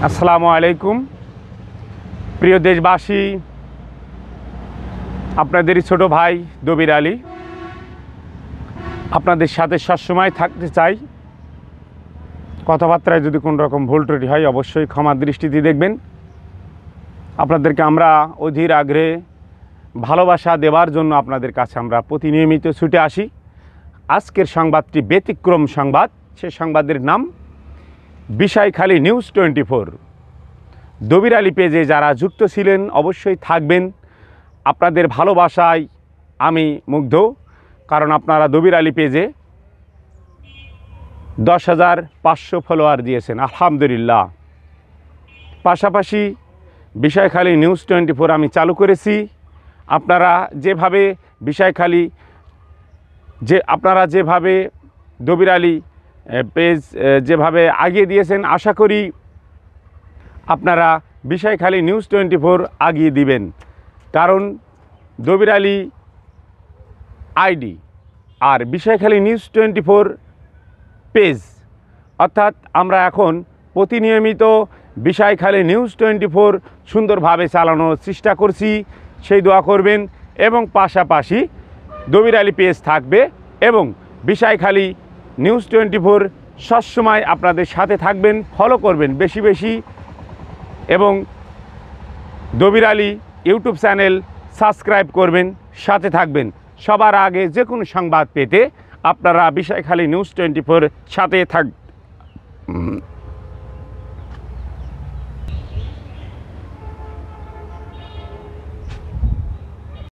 আসসালামু আলাইকুম প্রিয় দেশবাসী, আপনাদেরই ছোট ভাই দবির আলী আপনাদের সাথে সবসময় থাকতে চাই। কথাবার্তায় যদি কোনো রকম ভুল ত্রুটি হয় অবশ্যই ক্ষমার দৃষ্টিতে দেখবেন। আপনাদেরকে আমরা অধীর আগ্রহে ভালোবাসা দেওয়ার জন্য আপনাদের কাছে আমরা প্রতিনিয়মিত ছুটে আসি। আজকের সংবাদটি ব্যতিক্রম সংবাদ। সে সংবাদের নাম বিষয়খালী নিউজ 24। দবির আলী পেজে যারা যুক্ত ছিলেন অবশ্যই থাকবেন। আপনাদের ভালোবাসায় আমি মুগ্ধ, কারণ আপনারা দবির আলী পেজে 10,500 ফলোয়ার দিয়েছেন, আলহামদুলিল্লাহ। পাশাপাশি বিষয়খালী নিউজ 24 আমি চালু করেছি। আপনারা যেভাবে আপনারা যেভাবে দবির আলী পেজ যেভাবে আগিয়ে দিয়েছেন, আশা করি আপনারা বিষয়খালী নিউজ 24 আগিয়ে দিবেন। কারণ দবির আলী আইডি আর বিষয়খালী নিউজ 24 পেজ, অর্থাৎ আমরা এখন প্রতিনিয়মিত বিষয়খালী নিউজ 24 সুন্দরভাবে চালানোর চেষ্টা করছি। সেই দোয়া করবেন এবং পাশাপাশি দবির আলী পেজ থাকবে এবং বিষয়খালী নিউজ 24 সবসময় আপনাদের সাথে থাকবেন। ফলো করবেন বেশি বেশি এবং Dabir Ali YouTube channel subscribe করবেন, সাথে থাকবেন। সবার আগে যে কোনো সংবাদ পেতে আপনারা বিষয়খালী নিউজ 24 সাথে